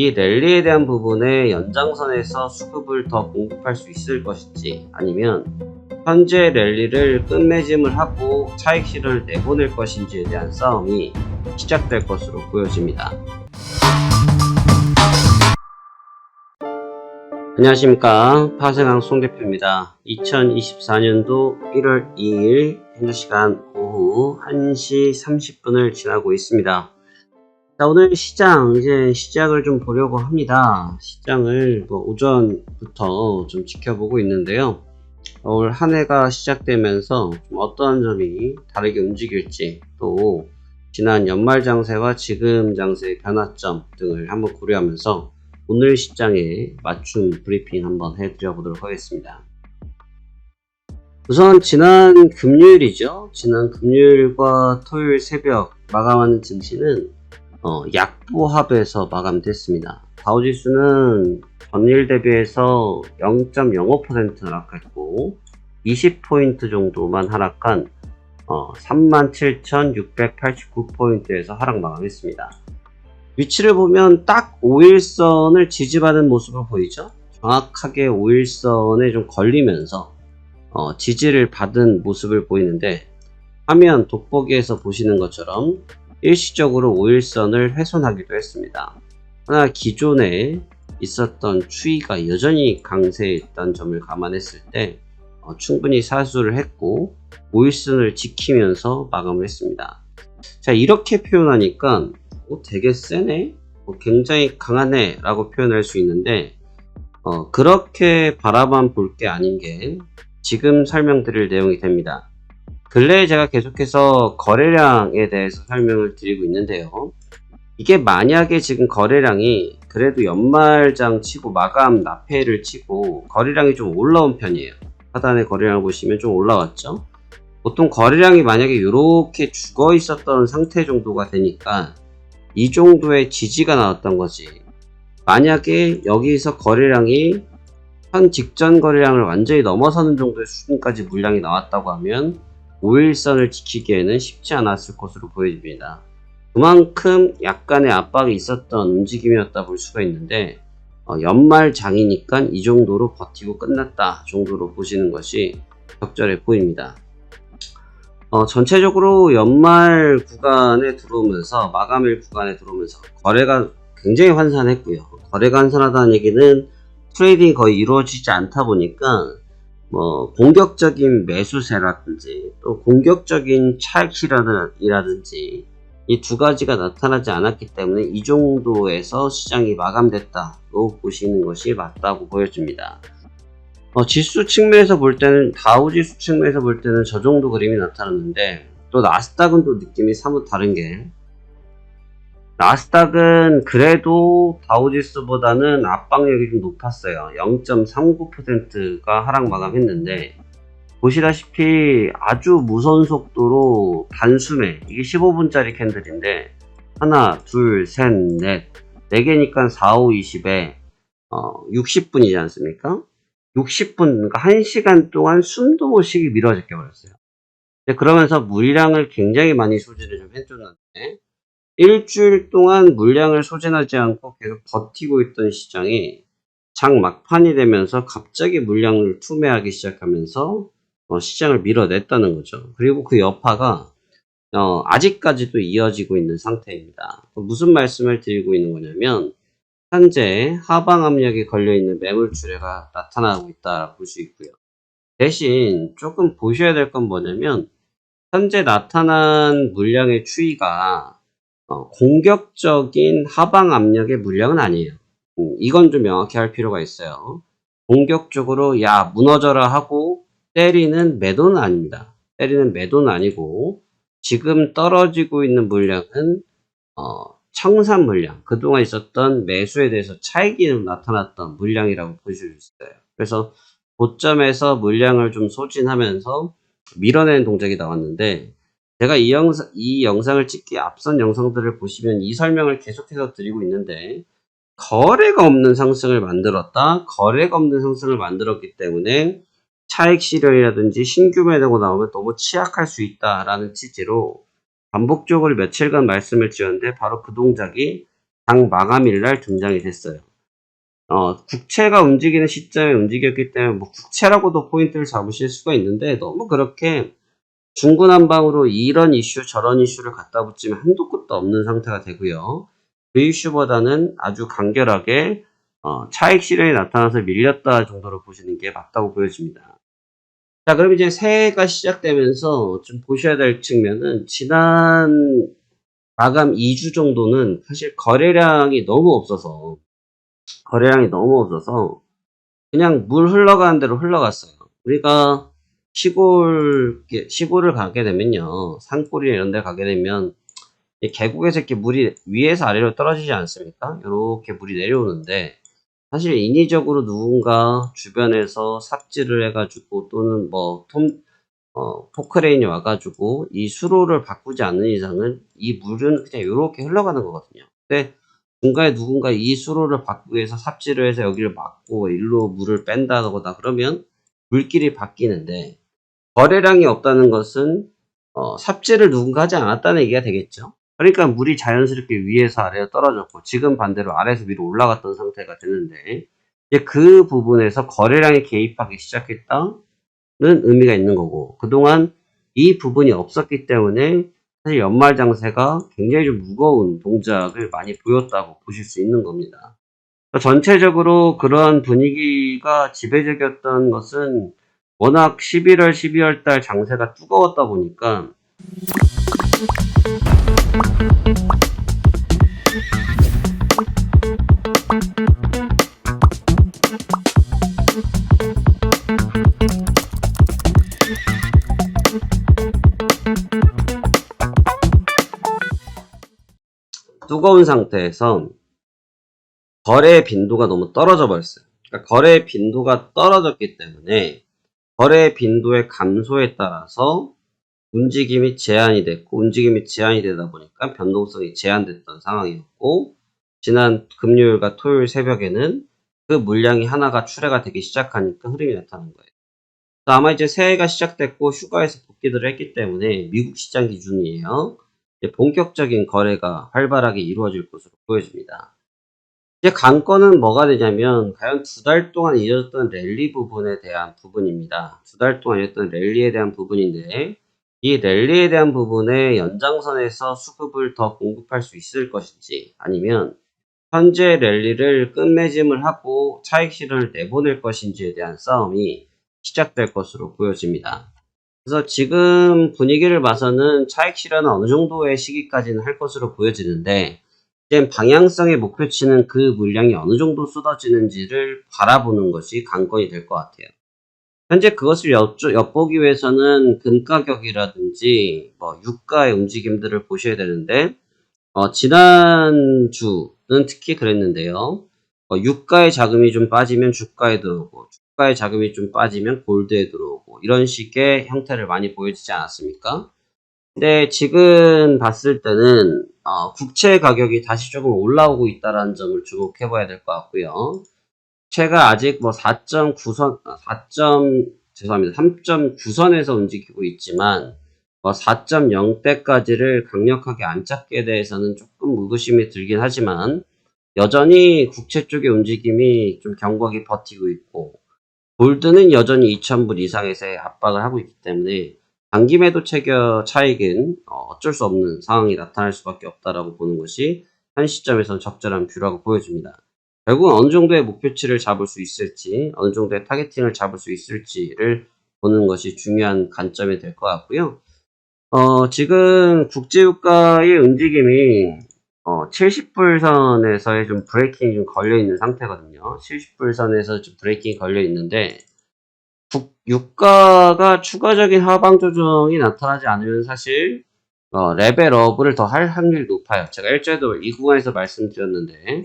이 랠리에 대한 부분의 연장선에서 수급을 더 공급할 수 있을 것인지, 아니면 현재 랠리를 끝맺음을 하고 차익 실현을 내보낼 것인지에 대한 싸움이 시작될 것으로 보여집니다. 안녕하십니까, 파생왕 송대표입니다. 2024년도 1월 2일 현재시간 오후 1시 30분을 지나고 있습니다. 자, 오늘 시장 이제 시작을 좀 보려고 합니다. 시장을 오전부터 좀 지켜보고 있는데요. 올 한 해가 시작되면서 좀 어떤 점이 다르게 움직일지, 또 지난 연말 장세와 지금 장세의 변화점 등을 한번 고려하면서 오늘 시장에 맞춤 브리핑 한번 해드려 보도록 하겠습니다. 우선 지난 금요일이죠. 지난 금요일과 토요일 새벽 마감하는 증시는 약보합에서 마감됐습니다. 다우지수는 전일 대비해서 0.05% 하락했고 20포인트 정도만 하락한 37,689포인트에서 하락 마감했습니다. 위치를 보면 딱 5일선을 지지받은 모습을 보이죠. 정확하게 5일선에 좀 걸리면서 지지를 받은 모습을 보이는데, 화면 돋보기에서 보시는 것처럼 일시적으로 5일선을 훼손하기도 했습니다. 하나 기존에 있었던 추이가 여전히 강세했던 점을 감안했을 때 충분히 사수를 했고 5일선을 지키면서 마감을 했습니다. 자, 이렇게 표현하니까 되게 세네? 굉장히 강하네 라고 표현할 수 있는데, 그렇게 바라만 볼 게 아닌 게 지금 설명드릴 내용이 됩니다. 근래에 제가 계속해서 거래량에 대해서 설명을 드리고 있는데요. 이게 만약에 지금 거래량이 그래도 연말장 치고 마감 납회를 치고 거래량이 좀 올라온 편이에요. 하단에 거래량을 보시면 좀 올라왔죠. 보통 거래량이 만약에 이렇게 죽어 있었던 상태 정도가 되니까 이 정도의 지지가 나왔던 거지. 만약에 여기서 거래량이 현 직전 거래량을 완전히 넘어서는 정도의 수준까지 물량이 나왔다고 하면 5일선을 지키기에는 쉽지 않았을 것으로 보여집니다. 그만큼 약간의 압박이 있었던 움직임이었다 볼 수가 있는데, 연말 장이니까 이 정도로 버티고 끝났다 정도로 보시는 것이 적절해 보입니다. 전체적으로 연말 구간에 들어오면서, 마감일 구간에 들어오면서 거래가 굉장히 환산했고요. 거래가 환산하다는 얘기는 트레이딩이 거의 이루어지지 않다 보니까 공격적인 매수세라든지 또 공격적인 차익 실현이라든지 이 두 가지가 나타나지 않았기 때문에 이 정도에서 시장이 마감됐다고 보시는 것이 맞다고 보여집니다. 지수 측면에서 볼 때는, 다우지수 측면에서 볼 때는 저 정도 그림이 나타났는데, 또 나스닥은 또 느낌이 사뭇 다른 게, 나스닥은 그래도 다우지수보다는 압박력이 좀 높았어요. 0.39%가 하락 마감했는데, 보시다시피 아주 무서운 속도로 단숨에, 이게 15분짜리 캔들인데 하나, 둘, 셋, 넷, 4개니까 4, 5, 20에 60분이지 않습니까? 60분, 그러니까 1시간 동안 숨도 못 쉬게 미뤄져 버렸어요. 그러면서 물량을 굉장히 많이 소진을 좀 해줬는데, 일주일 동안 물량을 소진하지 않고 계속 버티고 있던 시장이 장 막판이 되면서 갑자기 물량을 투매하기 시작하면서 시장을 밀어냈다는 거죠. 그리고 그 여파가 아직까지도 이어지고 있는 상태입니다. 무슨 말씀을 드리고 있는 거냐면, 현재 하방 압력이 걸려있는 매물출회가 나타나고 있다 볼 수 있고요. 대신 조금 보셔야 될 건 뭐냐면, 현재 나타난 물량의 추이가 공격적인 하방 압력의 물량은 아니에요. 이건 좀 명확히 할 필요가 있어요. 공격적으로 야 무너져라 하고 때리는 매도는 아닙니다. 때리는 매도는 아니고, 지금 떨어지고 있는 물량은 청산 물량, 그동안 있었던 매수에 대해서 차익이 나타났던 물량이라고 보실 수 있어요. 그래서 고점에서 물량을 좀 소진하면서 밀어내는 동작이 나왔는데, 제가 이 영상을 찍기 앞선 영상들을 보시면 이 설명을 계속해서 드리고 있는데, 거래가 없는 상승을 만들었다. 거래가 없는 상승을 만들었기 때문에 차익 실현이라든지 신규 매도가 나오면 너무 취약할 수 있다라는 취지로 반복적으로 며칠간 말씀을 드렸는데, 바로 그 동작이 장 마감일날 등장이 됐어요. 국채가 움직이는 시점에 움직였기 때문에 뭐 국채라고도 포인트를 잡으실 수가 있는데 너무 그렇게 중구난방으로 이런 이슈 저런 이슈를 갖다 붙이면 한도 끝도 없는 상태가 되고요. 그 이슈보다는 아주 간결하게 차익 실현이 나타나서 밀렸다 정도로 보시는 게 맞다고 보여집니다. 자, 그럼 이제 새해가 시작되면서 좀 보셔야 될 측면은 지난 마감 2주 정도는 사실 거래량이 너무 없어서 그냥 물 흘러가는 대로 흘러갔어요. 우리가 시골을 가게 되면요. 산골이나 이런 데 가게 되면 계곡에서 이렇게 물이 위에서 아래로 떨어지지 않습니까? 이렇게 물이 내려오는데 사실 인위적으로 누군가 주변에서 삽질을 해가지고 또는 포크레인이 와가지고 이 수로를 바꾸지 않는 이상은 이 물은 그냥 이렇게 흘러가는 거거든요. 근데 중간에 누군가 이 수로를 바꾸기 위해서 삽질을 해서 여기를 막고 일로 물을 뺀다거나 그러면 물길이 바뀌는데 거래량이 없다는 것은 삽질을 누군가 하지 않았다는 얘기가 되겠죠. 그러니까 물이 자연스럽게 위에서 아래로 떨어졌고 지금 반대로 아래에서 위로 올라갔던 상태가 되는데 이제 그 부분에서 거래량이 개입하기 시작했다는 의미가 있는 거고 그동안 이 부분이 없었기 때문에 사실 연말 장세가 굉장히 좀 무거운 동작을 많이 보였다고 보실 수 있는 겁니다. 전체적으로 그러한 분위기가 지배적이었던 것은 워낙 11월, 12월 달 장세가 뜨거웠다 보니까 뜨거운 상태에서 거래의 빈도가 너무 떨어져 버렸어요. 그러니까 거래의 빈도가 떨어졌기 때문에 거래의 빈도의 감소에 따라서 움직임이 제한이 됐고 움직임이 제한이 되다 보니까 변동성이 제한됐던 상황이었고 지난 금요일과 토요일 새벽에는 그 물량이 하나가 출하가 되기 시작하니까 흐름이 나타난 거예요. 아마 이제 새해가 시작됐고 휴가에서 복귀를 했기 때문에 미국 시장 기준이에요. 이제 본격적인 거래가 활발하게 이루어질 것으로 보여집니다. 이제 관건은 뭐가 되냐면 과연 2달 동안 이어졌던 랠리 부분에 대한 부분입니다. 2달 동안 이어졌던 랠리에 대한 부분인데 이 랠리에 대한 부분에 연장선에서 수급을 더 공급할 수 있을 것인지 아니면 현재 랠리를 끝맺음을 하고 차익 실현을 내보낼 것인지에 대한 싸움이 시작될 것으로 보여집니다. 그래서 지금 분위기를 봐서는 차익 실현은 어느 정도의 시기까지는 할 것으로 보여지는데 이제 방향성의 목표치는 그 물량이 어느 정도 쏟아지는지를 바라보는 것이 관건이 될 것 같아요. 현재 그것을 엿보기 위해서는 금 가격이라든지 유가의 움직임들을 보셔야 되는데 지난주는 특히 그랬는데요. 유가의 자금이 좀 빠지면 주가에 들어오고 주가의 자금이 좀 빠지면 골드에 들어오고 이런 식의 형태를 많이 보여주지 않았습니까? 근데 지금 봤을 때는 국채 가격이 다시 조금 올라오고 있다는 점을 주목해 봐야 될 것 같고요. 채가 아직 3.9선에서 움직이고 있지만 4.0대까지를 강력하게 안 잡게 대해서는 조금 의구심이 들긴 하지만 여전히 국채 쪽의 움직임이 좀 견고하게 버티고 있고 골드는 여전히 2,000불 이상에서의 압박을 하고 있기 때문에 단기 매도 차익은 어쩔 수 없는 상황이 나타날 수밖에 없다라고 보는 것이 현 시점에서는 적절한 뷰라고 보여집니다. 결국은 어느 정도의 목표치를 잡을 수 있을지 어느 정도의 타겟팅을 잡을 수 있을지를 보는 것이 중요한 관점이 될 것 같고요. 지금 국제유가의 움직임이 70불 선에서의 좀 브레이킹이 좀 걸려있는 상태거든요. 70불 선에서 좀 브레이킹이 걸려있는데 유가가 추가적인 하방 조정이 나타나지 않으면 사실 레벨업을 더 할 확률이 높아요. 제가 일주일에도 이 구간에서 말씀드렸는데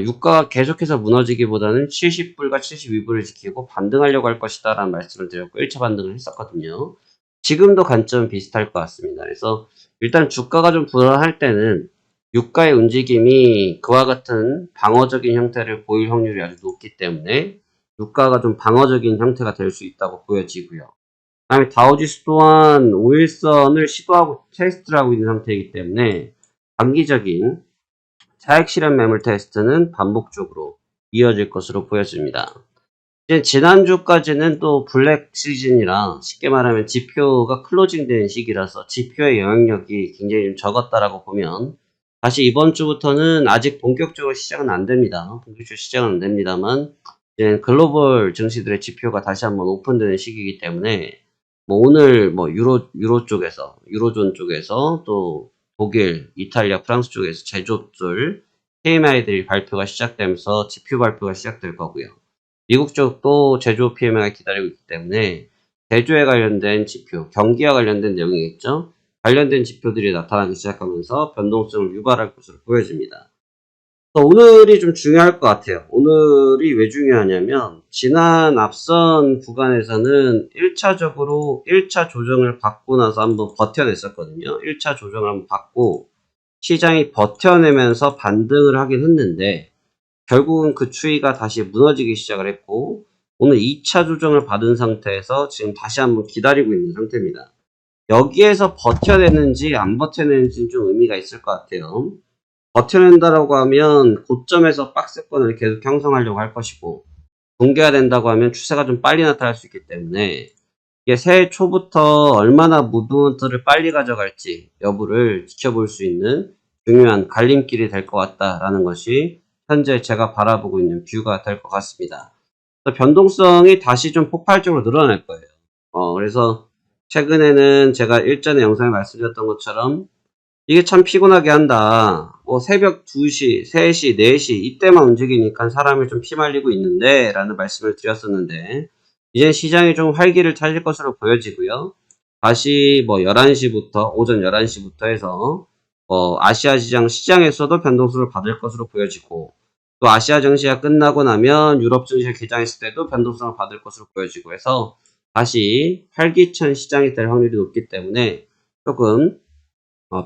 유가가 계속해서 무너지기보다는 70불과 72불을 지키고 반등하려고 할 것이다 라는 말씀을 드렸고 1차 반등을 했었거든요. 지금도 관점은 비슷할 것 같습니다. 그래서 일단 주가가 좀 불안할 때는 유가의 움직임이 그와 같은 방어적인 형태를 보일 확률이 아주 높기 때문에 유가가 좀 방어적인 형태가 될 수 있다고 보여지고요. 그 다음에 다우지수 또한 5일선을 시도하고 테스트를 하고 있는 상태이기 때문에 단기적인 차익 실현 매물 테스트는 반복적으로 이어질 것으로 보여집니다. 이제 지난주까지는 또 블랙 시즌이라 쉽게 말하면 지표가 클로징 된 시기라서 지표의 영향력이 굉장히 좀 적었다라고 보면 다시 이번 주부터는 아직 본격적으로 시작은 안 됩니다. 본격적으로 시작은 안 됩니다만 이제 글로벌 증시들의 지표가 다시 한번 오픈되는 시기이기 때문에 뭐 오늘 뭐 유로존 쪽에서 또 독일, 이탈리아, 프랑스 쪽에서 제조업들 PMI들이 발표가 시작되면서 지표 발표가 시작될 거고요. 미국 쪽도 제조업 PMI가 기다리고 있기 때문에 제조에 관련된 지표, 경기와 관련된 내용이겠죠. 관련된 지표들이 나타나기 시작하면서 변동성을 유발할 것으로 보여집니다. 오늘이 좀 중요할 것 같아요. 오늘이 왜 중요하냐면 지난 앞선 구간에서는 1차적으로 1차 조정을 받고 나서 한번 버텨냈었거든요. 1차 조정을 한번 받고 시장이 버텨내면서 반등을 하긴 했는데 결국은 그 추이가 다시 무너지기 시작을 했고 오늘 2차 조정을 받은 상태에서 지금 다시 한번 기다리고 있는 상태입니다. 여기에서 버텨내는지 안 버텨내는지 좀 의미가 있을 것 같아요. 버텨낸다라고 하면 고점에서 박스권을 계속 형성하려고 할 것이고 붕괴가 된다고 하면 추세가 좀 빨리 나타날 수 있기 때문에 이게 새해 초부터 얼마나 무브먼트를 빨리 가져갈지 여부를 지켜볼 수 있는 중요한 갈림길이 될 것 같다라는 것이 현재 제가 바라보고 있는 뷰가 될 것 같습니다. 변동성이 다시 좀 폭발적으로 늘어날 거예요. 그래서 최근에는 제가 일전에 영상에 말씀드렸던 것처럼 이게 참 피곤하게 한다. 새벽 2시, 3시, 4시 이때만 움직이니까 사람이 좀 피말리고 있는데 라는 말씀을 드렸었는데 이제 시장이 좀 활기를 찾을 것으로 보여지고요. 다시 11시부터 오전 11시부터 해서 아시아 시장에서도 변동수를 받을 것으로 보여지고 또 아시아 증시가 끝나고 나면 유럽 증시가 개장했을 때도 변동성을 받을 것으로 보여지고 해서 다시 활기찬 시장이 될 확률이 높기 때문에 조금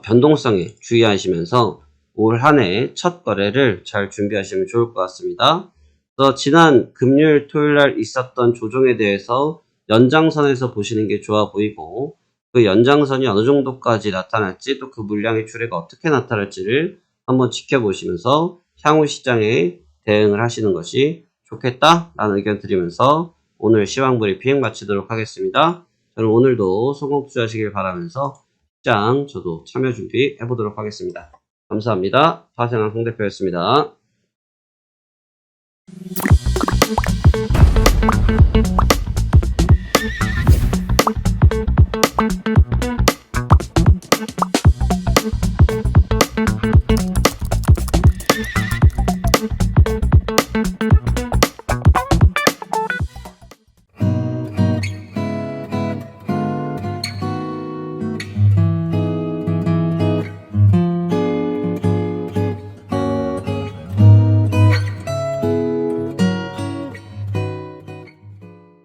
변동성에 주의하시면서 올 한 해 첫 거래를 잘 준비하시면 좋을 것 같습니다. 그래서 지난 금요일 토요일 날 있었던 조정에 대해서 연장선에서 보시는 게 좋아 보이고 그 연장선이 어느 정도까지 나타날지 또 그 물량의 추이가 어떻게 나타날지를 한번 지켜보시면서 향후 시장에 대응을 하시는 것이 좋겠다라는 의견 드리면서 오늘 시황 브리핑 마치도록 하겠습니다. 저는 오늘도 성공 투자하시길 바라면서 시장 저도 참여 준비 해보도록 하겠습니다. 감사합니다. 파생한 송 대표였습니다.